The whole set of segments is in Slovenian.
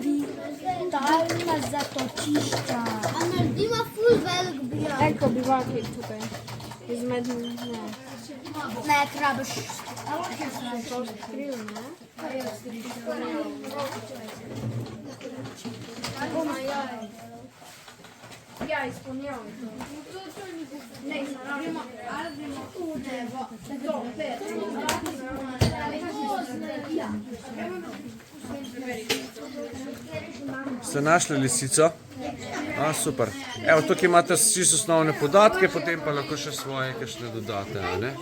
Vitalna zatočišča. A naredimo ful velik bivak. Veliko bivak je tukaj. Izmed, ne. Ne, trabaš. To skril, ne? Ja, izpolnjavno to. Ne, naravno. Ste našli lisico? A, super. Evo, tukaj imate čisto osnovne podatke, potem pa lahko še svoje kakšne dodate, ne?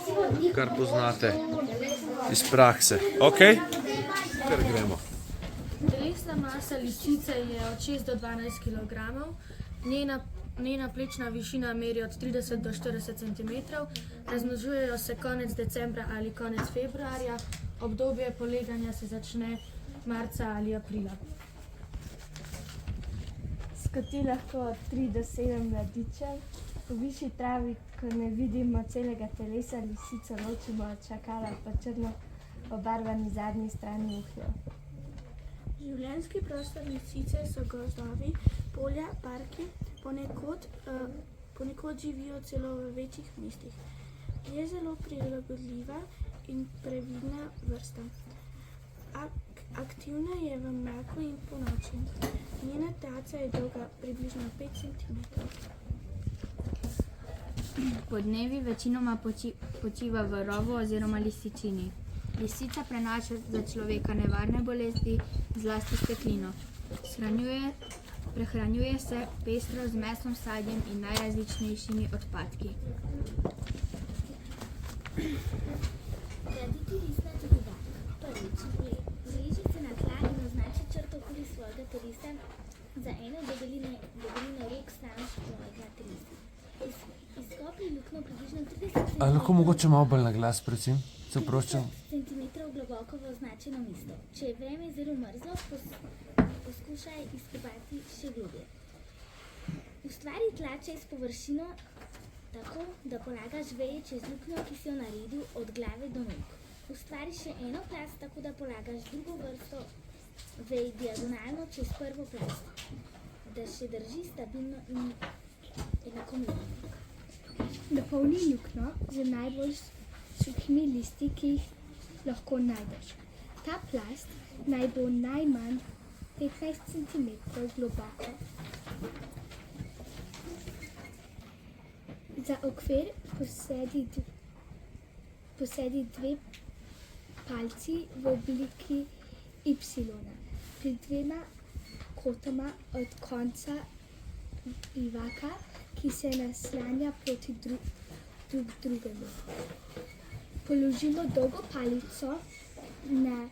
Kar poznate iz prakse. Ok? Kar gremo. Telesna masa lisice je od 6 do 12 kg, njena plečna višina meri od 30 do 40 cm, razmnožujejo se konec decembra ali konec februarja, obdobje poleganja se začne marca ali aprila. Skoti lahko od 3 do 7 mladičev. V višji travi, ko ne vidimo celega telesa, lisico ločimo od šakala po črno obarvani zadnji strani uhljev. Življenjski prostor lisice so gozdovi, polja, parki, ponekod živijo celo v večjih mestih. Je zelo prilagodljiva in previdna vrsta. Aktivna je v mraku in ponoči. Njena taca je dolga približno 5 cm. Podnevi večinoma počiva v rovu oziroma lisičini. Lisica prenaša za človeka nevarne bolezni, zlasti steklino. Prehranjuje se pestro z mesom, sadjem in najrazličnejšimi odpadki. Graditi listnati bivak. Prvič, leži se na tla in označi črto okoli svojega telesa za eno debelino rok stran svojega telesa. Izkopi luknjo približno 30 A lahko mogoče malo bolj na glas, predvsem? Se oproščam. centimetrov globoko v označeno mesto. Če je vreme zelo mrzlo, poskušaj izkopati še globje. Ustvari tlače s površino tako, da polagaš veje čez luknjo, ki si jo naredil od glave do nog. Ustvari še eno plast, tako da polagaš drugo vrsto vej diagonalno čez prvo plast, da še drži stabilno in enakomerno. Napolni luknjo z najbolj suhimi listi, ki jih lahko najdeš. Ta plast naj bo najmanj 15 cm globoko. Za okvir posedi dve palci v obliki Y. Pri dvema kotoma od konca bivaka, ki se naslanja proti drugemu. Položimo dolgo palico na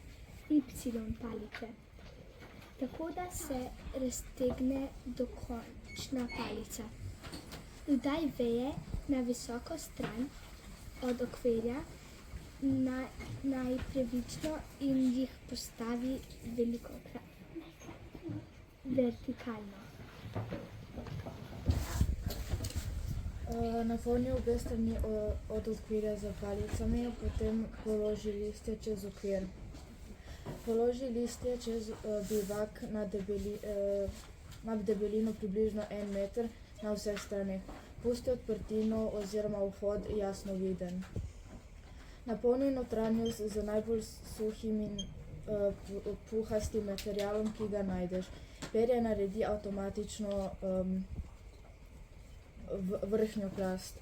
Y palice, tako da se raztegne dokončna palica. Dodaj veje na visoko stran od okvirja, naj prevično in jih postavi vertikalno. Napolni obe strani od okvirja z palicami, potem položi listje čez okvir. Položi listje čez bivak na debelino približno 1 meter na vseh straneh. Pusti odprtino oziroma vhod jasno viden. Napolni notranjost z najbolj suhim in puhastim materialom, ki ga najdeš. Perje naredi avtomatično vrhnjo plast.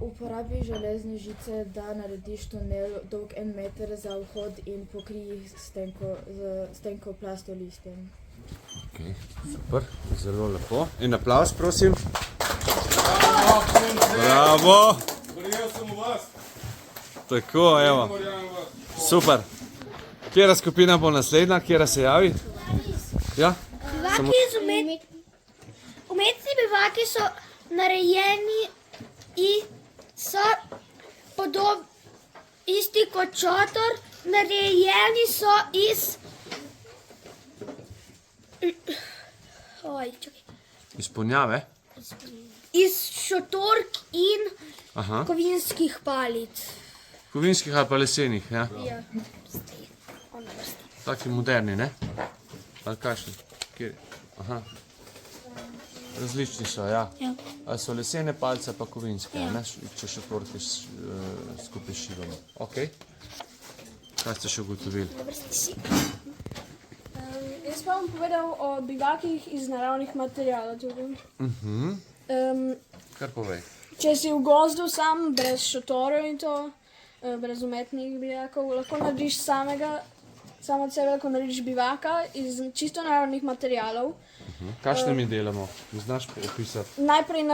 Uporabi železne žice, da narediš tunel dolg 1 meter za vhod in pokrij s tenko plasto listjem. Ok, super, zelo lepo. In aplavz, prosim. Bravo! Verjel sem v vas. Tako, evo. Super. Katera skupina bo naslednja, katera se javi? Ja? Umetni bivaki so narejeni in so isti kot šotor, narejeni so Izpolnjave? iz šotork in Aha. kovinskih palic. Kovinskih ali pa lesenih, ja? Ja. Taki moderni, ne? Ali kakšni? Kjer? Aha. Različni so, ja. Ali so lesene palce pa kovinske, ne? Če še torke skupaj šivamo. Ok. Kaj ste še ugotovili? Jaz pa bom povedal o bivakih iz naravnih materialov tudi. Kar povej. Če si v gozdu sam, brez šotorov in to, brez umetnih bijakov, lahko narediš samo od sebe, lahko narediš bivaka iz čisto naravnih materialov. Kakšne mi delamo? Mi znaš opisati? Najprej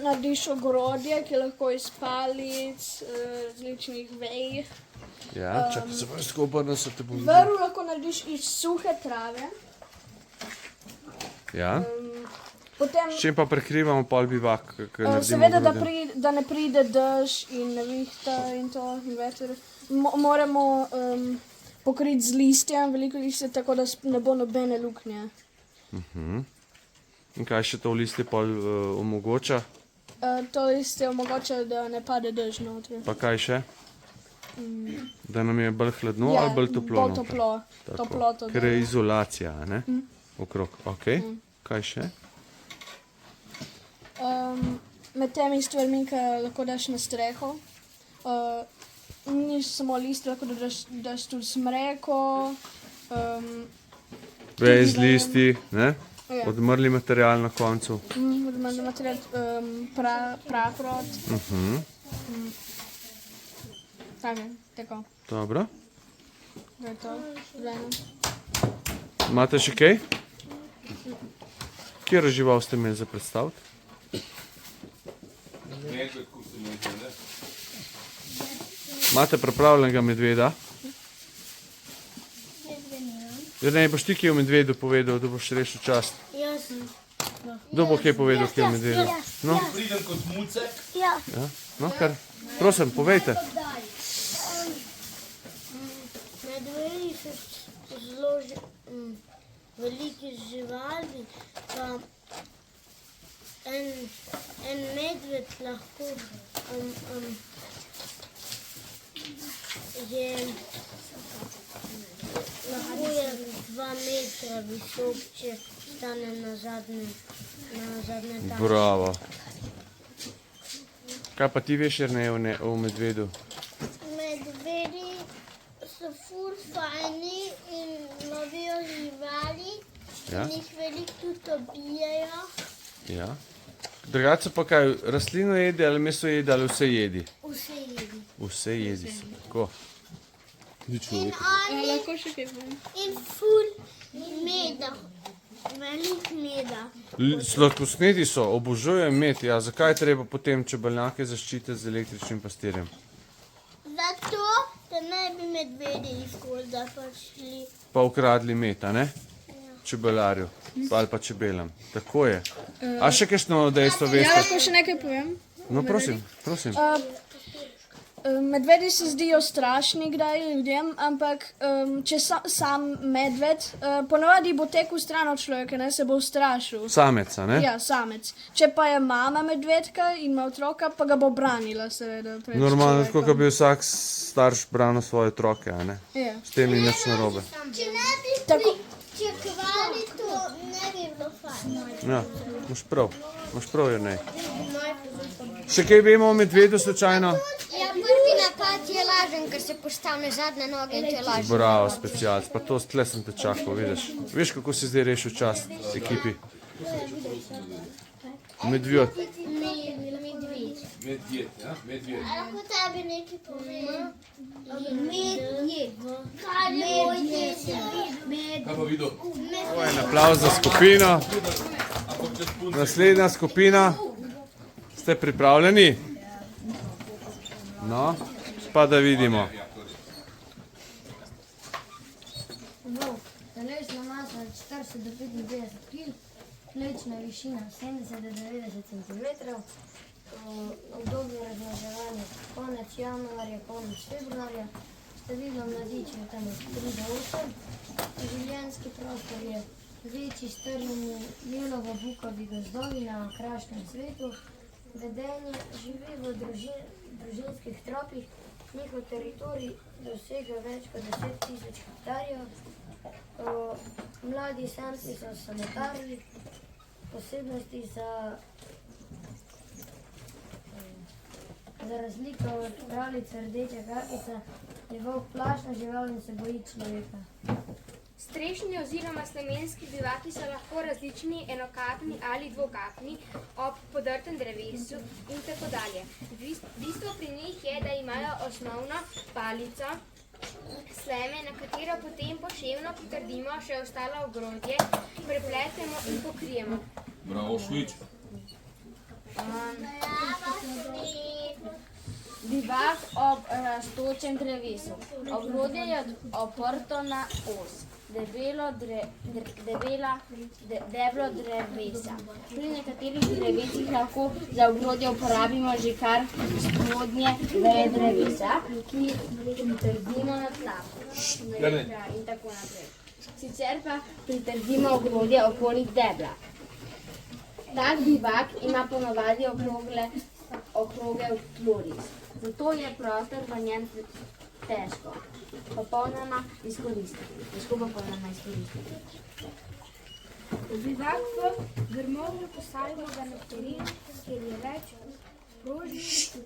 narediš ogrodje, ki je lahko iz palic, različnih vej. Ja, čakaj, se boš tako obrnil, se te bom videl. Vrv lahko narediš iz suhe trave. Ja. Potem, S čim pa prekrivamo pol bivak? seveda, da ne pride dež in nevihta in to in veter. Moramo pokriti z listjem, veliko listja, tako da ne bo nobene luknje. In kaj še to v listje pol omogoča? To listje omogoča, da ne pade dež notri. Pa kaj še? Da nam je bolj hladno ali bolj toplo? Bolj toplo. Toploto. Ker je izolacija, ne? Okrog, ok. Kaj še? Med temi stvarmi, ki lahko daš na streho, ni samo listje, lahko daš tudi smreko. Vej z listi, ne? Ja. Odmrli material na koncu. Praprot. Tako. Dobro. To je to. Zdajno. Imate še kaj? Kjer žival ste imeli za predstaviti? Imate pripravljenega medveda? Ne, boš ti kaj o medvedu povedal, da boš rešil čast? Jaz. Kdo bo kaj povedal kaj o medvedu? No? Pridem kot mucek. Ja? No, kar? Prosim, povejte. Medvedi so zelo veliki živali, pa en medved lahko je 2 metra visok, če stane na zadnje tačke. Bravo. Kaj pa ti veš, Jernej, o medvedu? Medvedi so ful fajni in lovijo živali, Ja? in jih veliko tudi obijajo. Ja. Drugače pa kaj, rastlino jedi ali meso jedi ali vse jedi? Vse jedi. Vse jedi so, tako. In oni Lahko še kaj povem. in ful meda, veliko meda. Sladkosnedi so, obožujejo med. Ja, zakaj je treba potem čebeljake zaščititi z električnim pastirjem? Zato, da ne bi medvedi iz gozda prišli. Pa ukradli med, a ne? Čebelarju ali pa čebelam. Tako je. A še kakšno dejstvo veste? Lahko še nekaj povem. No, prosim, prosim. Medvedi se zdijo strašni kdaj ljudem, ampak če sam medved, ponovadi bo tekel stran od človeka, ne, se bo ustrašil. Samec, a ne? Ja, samec. Če pa je mama medvedka in ima otroka, pa ga bo branila, seveda. Pred Normalno, človekom. tako kot bi vsak starš branil svoje otroke, a ne? Ja. S tem ni nič narobe. Če ne bi Tako, pričakovali, to ne bi bilo fajn. Ja, imaš prav, Jernej. Še kaj vemo o medvedu slučajno? Ja, prvi napad je lažen, ker se postavne zadnje noge in to je lažje. Bravo, specialc, pa to tle sem te čakal, vidiš. Veš, kako si zdaj rešil čas ekipi? Medvjod. Medved, ja, medved. Lahko tebi nekaj povem? Medved. Kaj je Kaj pa videl? En aplavz za skupino. Naslednja skupina. Ste pripravljeni? No, pa da vidimo. Telesna masa 40 do 55 kg, plečna višina 70 do 90 cm, obdobje razmnoževanja konec januarja, konec februarja, število mladičev tam od 3 do 8, življenjski prostor je večji strnjeni jelovo bukovi gozdovi na kraškem svetu, vedenje živi v družinskih tropih, njihov teritorij dosega več kot 10 000 hektarjev, Mladi samci so samotarji, posebnosti za razliko od pravljice Rdeča kakica, je volk plašna žival in se boji človeka. Strešni oziroma slemenski bivaki so lahko različni, enokapni ali dvokapni, ob podrtem drevesu in tako dalje. Bistvo pri njih je, da imajo osnovno palico, sleme, na katero potem poševno pritrdimo še ostalo ogrodje, prepletemo in pokrijemo. Bravo, Švič. Bivak ob rastočem drevesu. Ogrodje je oprto na os. Deblo drevesa. Pri nekaterih drevesih lahko za ogrodje uporabimo že kar spodnje veje drevesa, ki pritrdimo na tlaku. In tako naprej. Sicer pa pritrdimo ogrodje okoli debla. Tak bivak ima ponovadi okrogel tloris. Zato je prostor v njem težko popolnoma izkoristiti. Bivak v grmovju postavimo ga na teren, kjer je več rožnih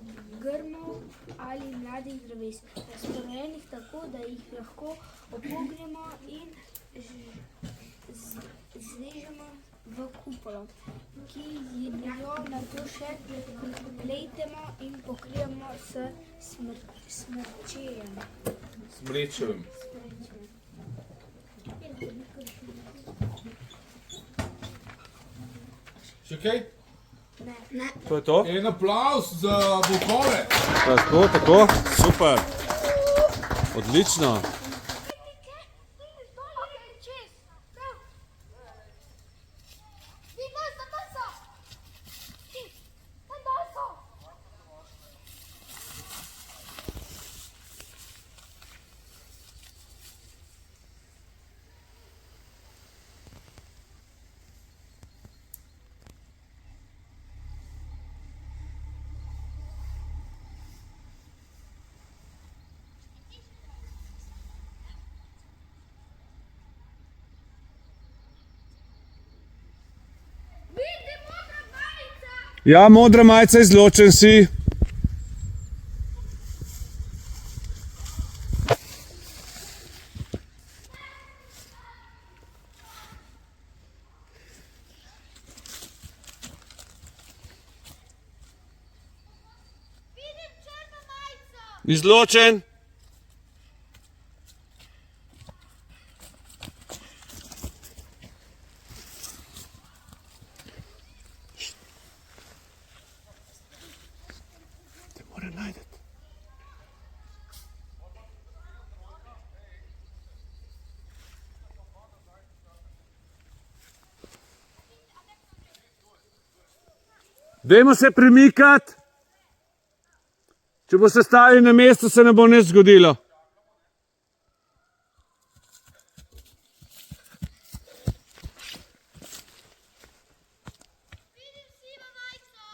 grmov ali mladih dreves, razporejenih tako, da jih lahko opognemo in zležemo v kupolo, ki jo nato še pripletemo in pokrijemo s smrčejem. Smrečevim. Še kaj? Ne. To je to? En aplavz za volkove. Tako, super. Odlično. Ja, modra majica, izločen si. Izločen. Te mora najti. Dajmo se premikati. Če boste stali na mestu, se ne bo nič zgodilo.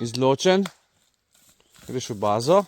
Izločen. Greš v bazo.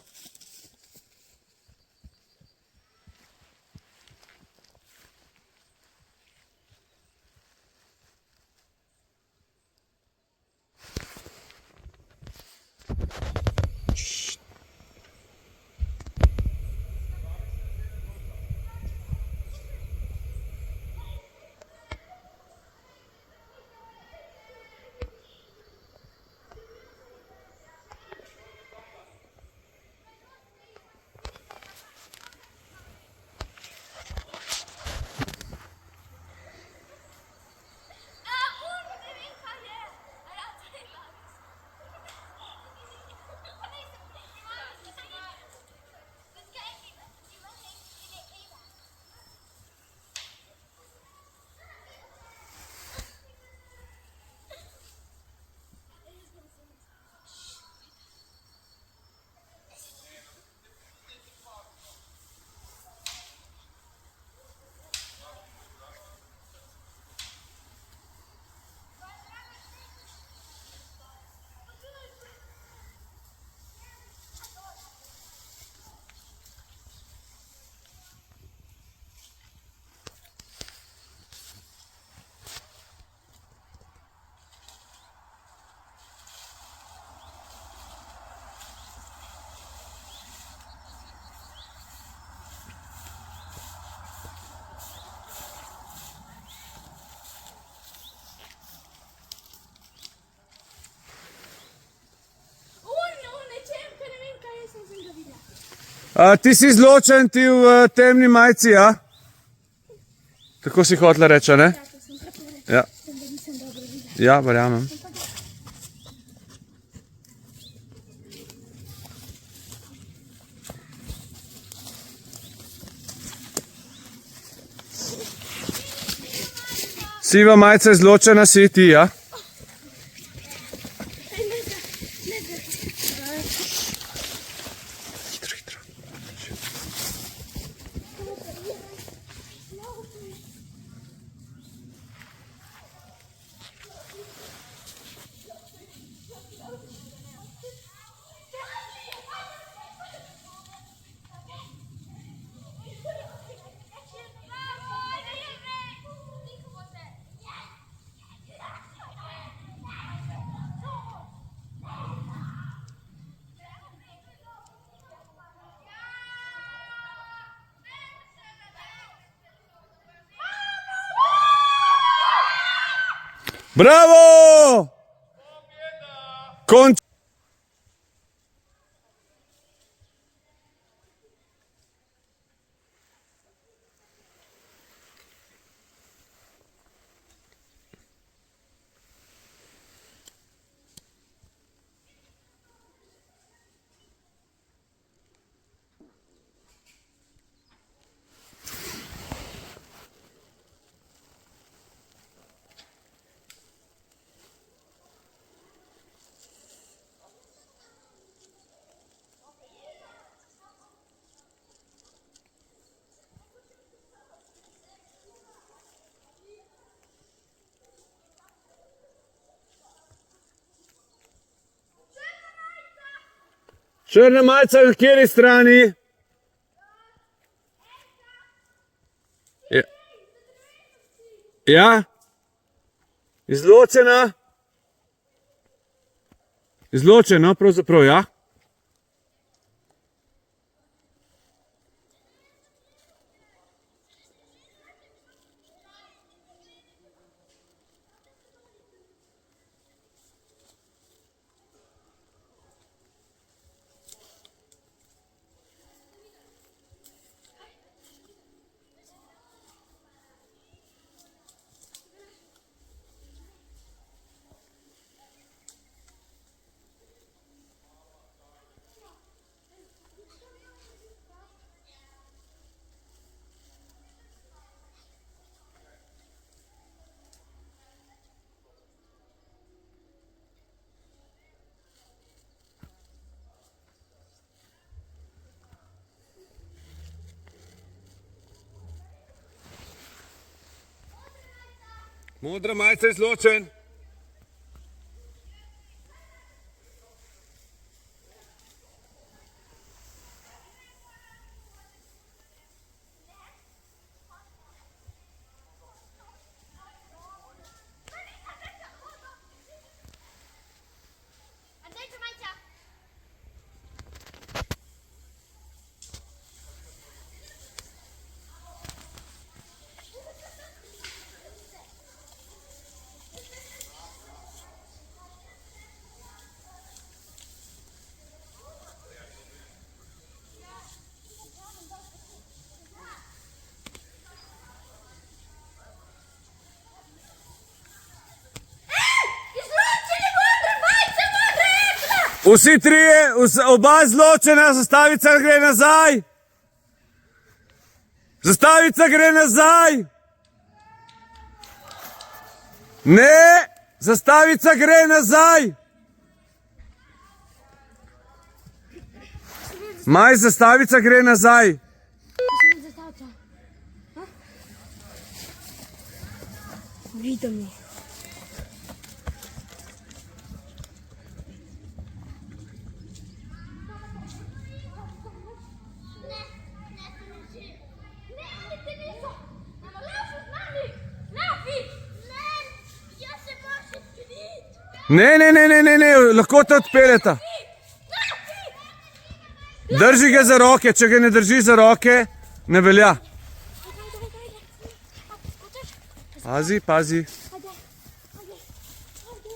Ti si izločen, ti v temni majici, ja? Tako si hotela reči, ne? Ja. Ja, verjamem. Siva majica izločena si ti, ja? Hitro, hitro. Bravo! Konč... Črna majica na kateri strani? Ja? Izločena? Izločeno, pravzaprav, ja? Modra majica izločen. Vsi trije, oba izločena, zastavica gre nazaj. Zastavica gre nazaj. Ne, zastavica gre nazaj. Maj, zastavica gre nazaj. Vidim mi. Ne, lahko te odpeljeta. Drži ga za roke, če ga ne drži za roke, ne velja. Pazi.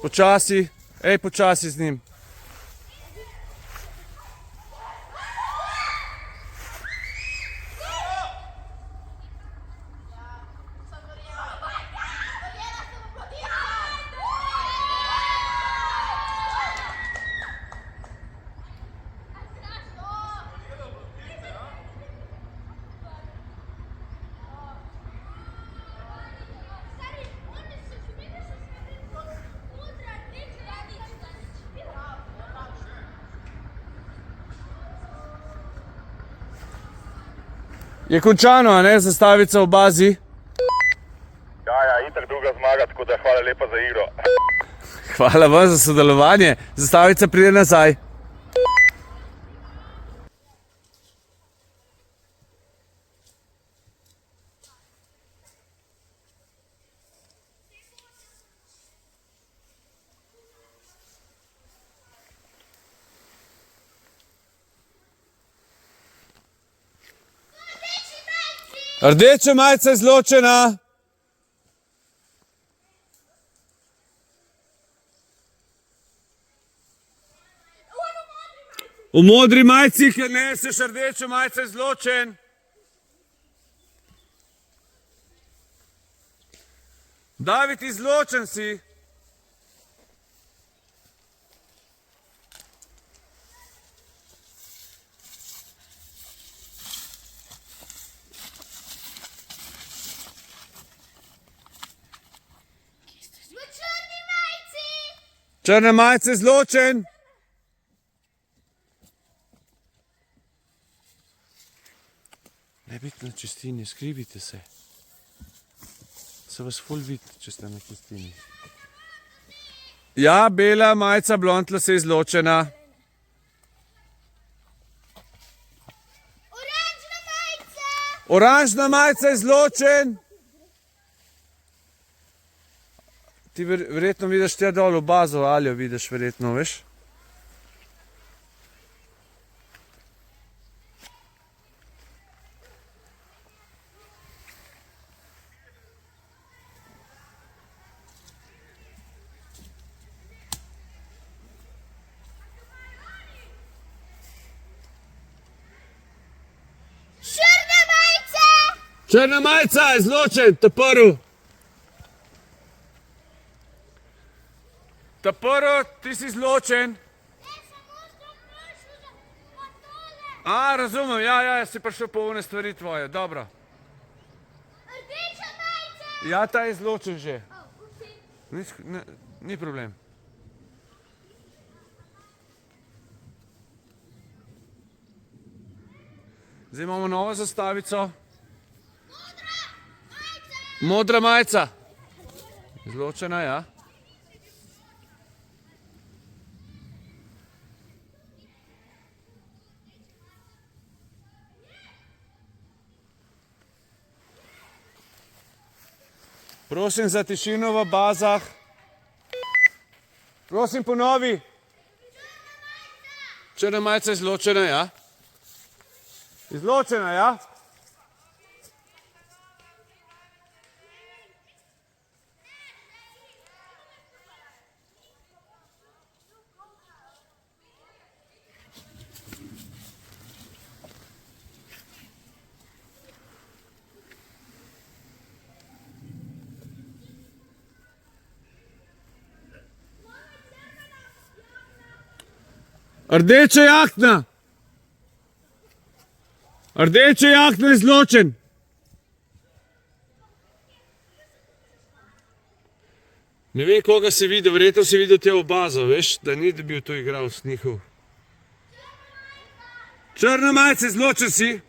Počasi, počasi z njim. Je končano, a ne, zastavica v bazi? Ja, itak druga zmaga, tako da hvala lepa za igro. Hvala vam za sodelovanje. Zastavica pride nazaj. Rdeča majica je izločena. V modri majici, ker neseš rdečo majico, je izločen. David, izločen si. Črna majica je izločen. Ne biti na čistini, skrivite se. Se vas ful vidi, če ste na čistini. Ja, bela majica, blond lase je izločena. Oranžna majica! Oranžna majica je izločen. Ti verjetno vidiš te dol v bazo, Aljo vidiš verjetno, veš? Črna majica! Črna majica je izločen, Taprv. Taprv, ti si izločen. A, razumem, ja, si prišel po one stvari tvoje, dobro. Rdeča majica! Ja, ta je izločen že. Ni problem. Zdaj imamo novo zastavico. Modra majica. Izločena, ja. Prosim za tišino v bazah. Prosim ponovi. Črna majica je izločena, ja. Izločena, ja. Rdeča jakna. Rdeča jakna je izločen. Ne vem, koga si videl, verjetno si videl te v bazo, veš, da ni bil to igralec njihov. Črna majica, izločen si.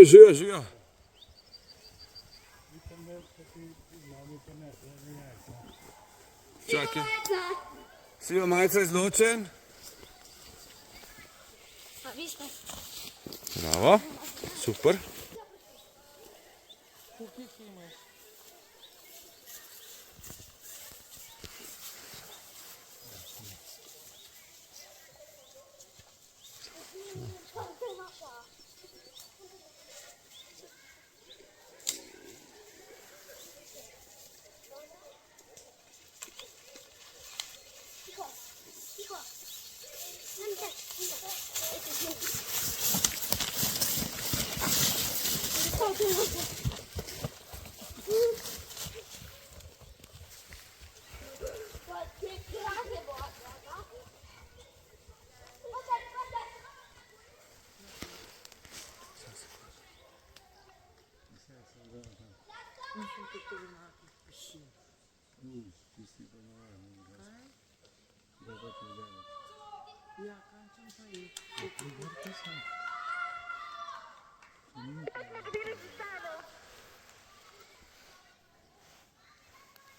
Živijo. Čakaj. Siva majica izločen. Pa vi ste. Bravo, super.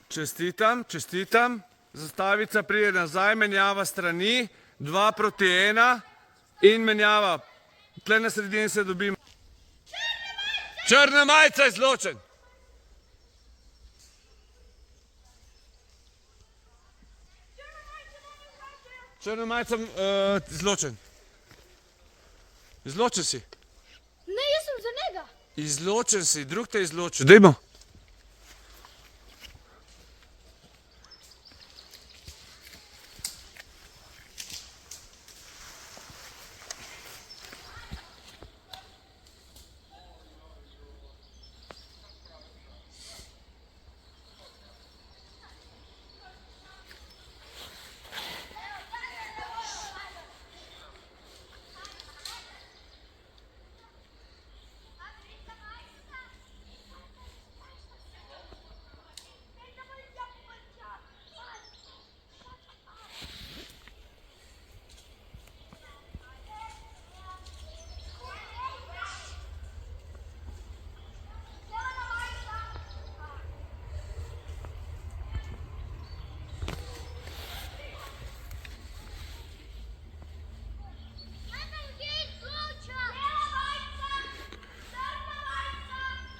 Čestitam, čestitam. Zastavica pride nazaj, menjava strani, 2 proti 1 in menjava. Tle na sredini se dobimo. Črna majica izločen. Črna majica izločen. Izločen si. Ne, jaz sem za njega. Izločen si, drug te izločil. Dajmo.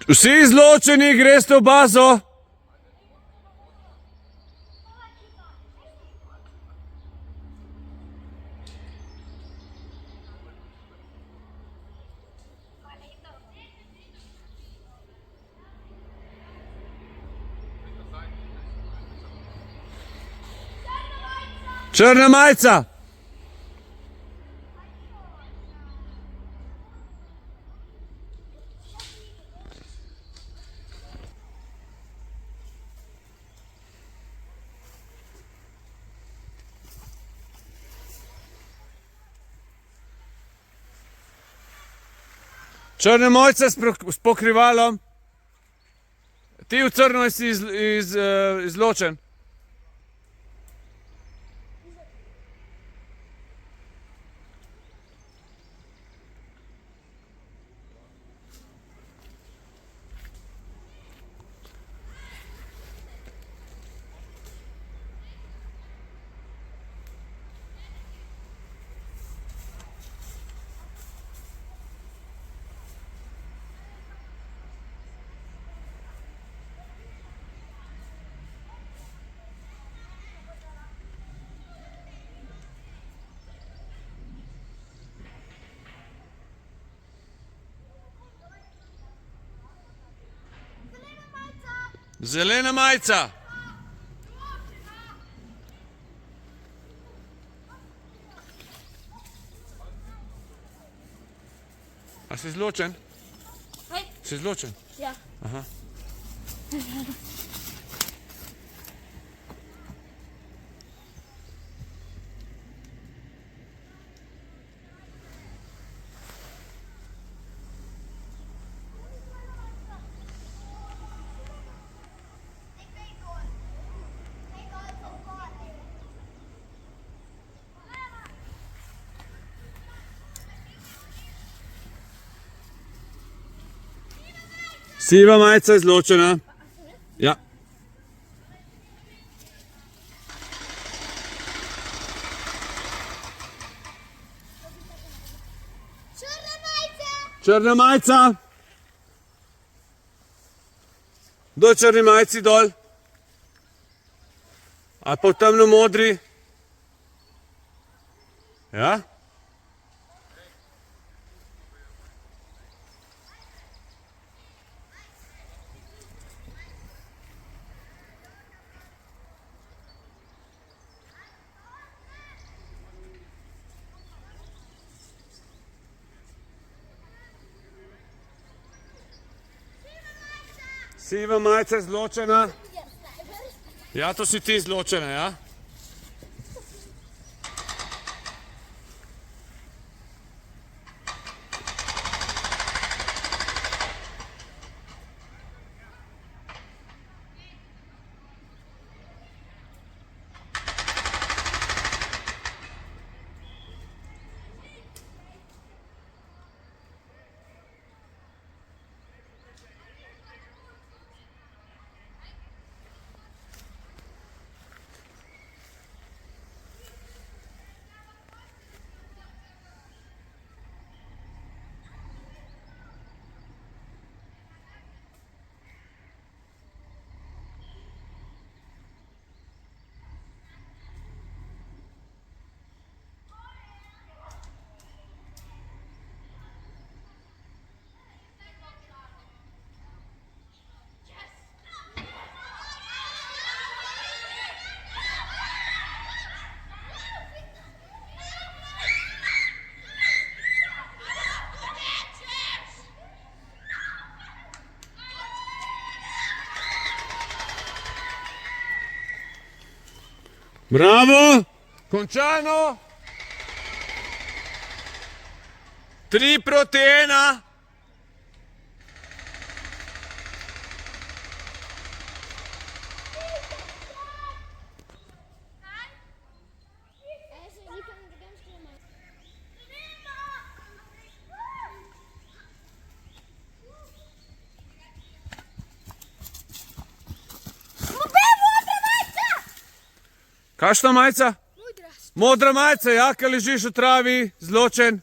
Vsi izločeni, greste v bazo. Črna majica. Črna majica s pokrivalom. Ti v crno si izločen. Zelena majica. A si izločen? Si izločen? Ja. Aha. Siva majica izločena. Ja. Črna majica! Črna majica. Kdo je črni majici dol? Ali pa v temno modri? Ja? Siva majica je zločena. Ja, to si ti zločena, ja? Bravo! Končano! 3-1. Kakšna majica? Modra majica, ja, ker ležiš v travi, zločen.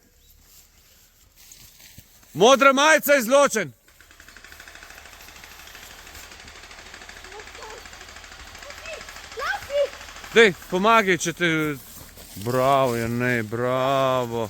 Modra majica je zločen. Dej, pomagaj, če te... Bravo, Jernej, bravo.